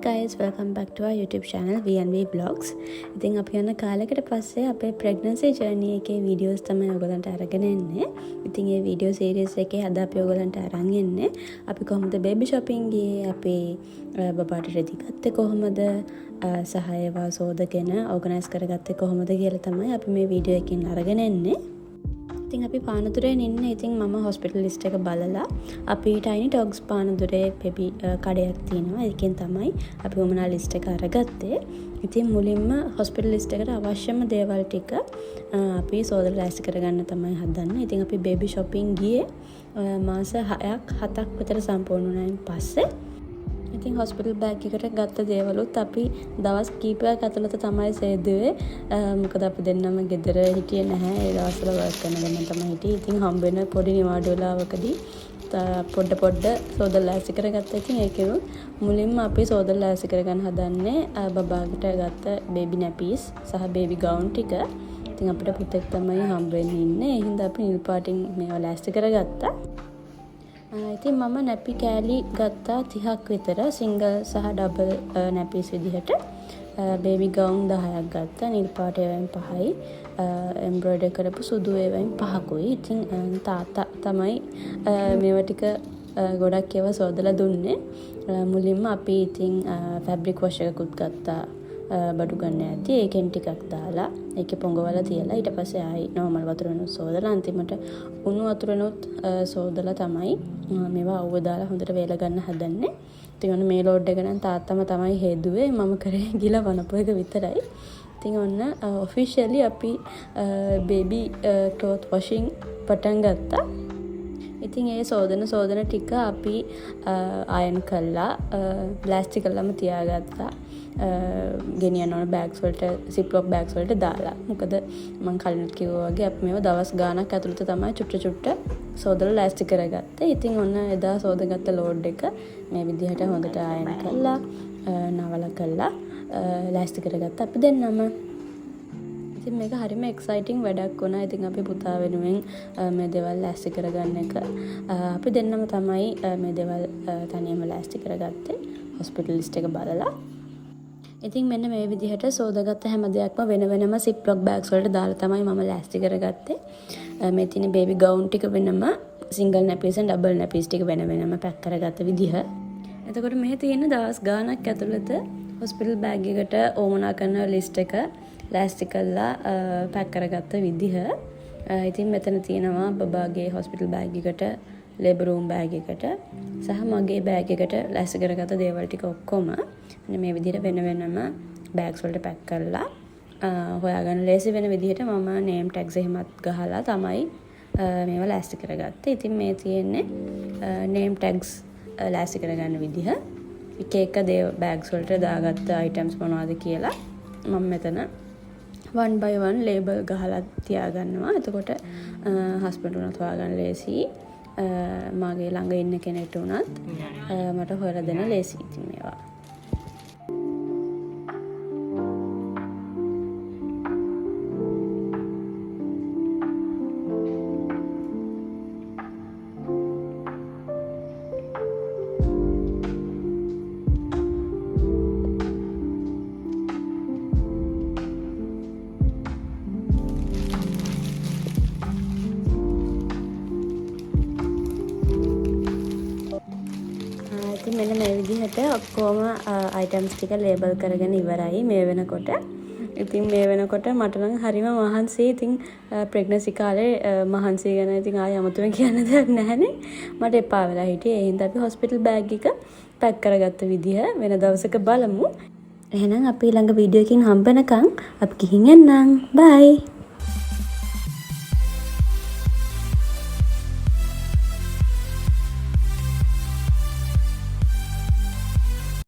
guys, welcome back to our YouTube channel V&V Vlogs. ඉතින් අපි යන කාලයකට පස්සේ අපේ pregnancy journey එකේ videos තමයි ඔයගලන්ට අරගෙන එන්නේ. ඉතින් මේ video series එකේ අද අපි ඔයගලන්ට අරන් එන්නේ අපි කොහොමද baby shopping ගියේ, අපි බබාට රෙදි ගත්තේ කොහොමද, සහ ඒවා සෝදගෙන organize කරගත්තේ කොහොමද කියලා තමයි අපි මේ video එකකින් අරගෙන එන්නේ. ඉතින් අපි පානදුරේ ඉන්නේ. ඉතින් මම hospital list එක බලලා අපි Tiny Talks පානදුරේ baby කඩයක් තියෙනවා. ඒකෙන් තමයි අපි වමනා list එක අරගත්තේ. ඉතින් මුලින්ම hospital list එකට අවශ්‍යම දේවල් ටික අපි සෝදලා ලෑස්ති කරගන්න තමයි හදන්නේ. ඉතින් අපි baby shopping ගියේ මාස 6ක් 7ක් විතර සම්පූර්ණ වුණායින් පස්සේ. ඉතින් hospital bag එකට ගත්ත දේවලුත් අපි දවස් කීපයක් ඇතුළත තමයි සේදුවේ. මොකද අපි දෙන්නම ගෙදර හිටියේ නැහැ. ඒ දවස්වල work කරන දෙන්න තමයි හිටියේ. ඉතින් හම්බ වෙන පොඩි නිවාඩු වෙලාවකදී පොඩ සෝදලා ලෑස්ති කරගත්තා. ඉතින් ඒකෙනුත් මුලින්ම අපි සෝදලා ලෑස්ති කරගන්න හදන්නේ බබාට ගත්ත baby nappies සහ baby gown ටික. ඉතින් අපිට පුතෙක් තමයි හම්බ වෙන්නේ ඉන්නේ. ඒ හින්දා අපි නිල් පාටින් මේවා ලෑස්ති කරගත්තා. ඉතින් මම නැපි කෑලි ගත්තා 30ක් විතර සිංගල් සහ ඩබල් නැපිස් විදිහට. බේබි ගවුන් 10ක් ගත්තා. නිල් පාට ඒවායින් 5යි. එම්බ්‍රොයිඩර් කරපු සුදු ඒවායින් 5කුයි. ඉතින් තාත්තා තමයි මේවා ටික ගොඩක් ඒවා සෝදලා දුන්නේ. මුලින්ම අපි ඉතින් ෆැබ්‍රික් වොෂ් එකකුත් ගත්තා. බඩු ගන්න ඇති ඒකෙන් ටිකක් දාලා ඒකේ පොඟවලා තියලා ඊට පස්සේ ආයි normal වතුරෙනුත් සෝදලා අන්තිමට උණු වතුරෙනුත් සෝදලා තමයි මේවා අවුව දාලා හොඳට වේල ගන්න හදන්නේ. ඉතින් ඔන්න මේ ලෝඩ් එක නම් තාත්තම තමයි හේදුවේ. මම කරේ ගිල වනපු එක විතරයි. ඉතින් ඔන්න officially අපි baby cloth washing පටන් ගත්තා. ඉතින් ඒ සෝදන ටික අපි අයන් කළා ප්ලාස්ටික් කළාම තියාගත්තා. ගෙනියන්න ඕන බෑග්ස් වලට සිප්ලොක් බෑග්ස් වලට දාලා. මොකද මම කලිනුත් කිව්වා වගේ අපි මේව දවස් ගාණක් ඇතුළත තමයි චුට්ට සෝදලා ලෑස්ති කරගත්තේ. ඉතින් ඔන්න එදා සෝදගත්ත ලෝඩ් එක මේ විදිහට හොඳට ආයන කළා, නවලා කළා ලෑස්ති කරගත්තා අපි දෙන්නම. ඉතින් මේක හරිම එක්සයිටිං වැඩක් වුණා. ඉතින් අපි පුතා වෙනුවෙන් මේ දේවල් ලෑස්ති කරගන්න එක අපි දෙන්නම තමයි මේ දේවල් තනියම ලෑස්ති කරගත්තේ hospital list එක බලලා. ඉතින් මෙන්න මේ විදිහට සෝදාගත්ත හැම දෙයක්ම වෙන වෙනම සිප්ලොක් බෑග්ස් වලට දාලා තමයි මම ලෑස්ති කරගත්තේ. මේ තියෙන බේබි ගවුන් ටික වෙනම, සිංගල් නැපීස් and ඩබල් නැපීස් ටික වෙන වෙනම පැක් කරගත්ත විදිහ. එතකොට මෙහි තියෙන දවස් ගාණක් ඇතුළත හොස්පිටල් බෑග් එකට ඕමනා කරන ලිස්ට් එක ලෑස්ති කරලා පැක් කරගත්ත විදිහ. ඉතින් මෙතන තියෙනවා බබාගේ හොස්පිටල් බෑග් එකට, ලේබර් රූම් බෑග් එකට සහ මගේ බෑග් එකට ලෑස්ති කරගත්ත දේවල් ටික ඔක්කොම මේ විදිහට වෙන වෙනම බෑග්ස් වලට පැක් කරලා හොයාගන්න ලේසි වෙන විදිහට මම නේම් ටැග්ස් එහෙමත් ගහලා තමයි මේවා ලෑස්ති කරගත්තේ. ඉතින් මේ තියෙන්නේ නේම් ටැග්ස් ලෑස්ති කරගන්න විදිහ. එක බෑග්ස් වලට දාගත්ත අයිටම්ස් මොනවද කියලා මම මෙතන one by one label ගහලා තියාගන්නවා. එතකොට හස්බන්ඩ් උනත් හොයාගන්න ලේසි. මගේ ළඟ ඉන්න කෙනෙක්ට උනත් මට හොයලා දෙන්න ලේසි. ඉතින් මේවා මෙන්න මේ විදිහට ඔක්කොම අයිටම්ස් ටික ලේබල් කරගෙන ඉවරයි මේ වෙනකොට. ඉතින් මේ වෙනකොට මට නම් හරිම මහන්සියි. ඉතින් ප්‍රෙග්නන්සි කාලේ මහන්සිය ගැන ඉතින් ආයෙ අමුතුවෙන් කියන්න දෙයක් නැහැනේ. මට එපා වෙලා හිටියේ. ඒ හින්දා අපි හොස්පිටල් බෑග් එක පැක් කරගත්ත විදිහ වෙන දවසක බලමු. එහෙනම් අපි ළඟ වීඩියෝ එකකින් හම්බ වෙනකන් අපි ගිහින් එන්නම්. බයි.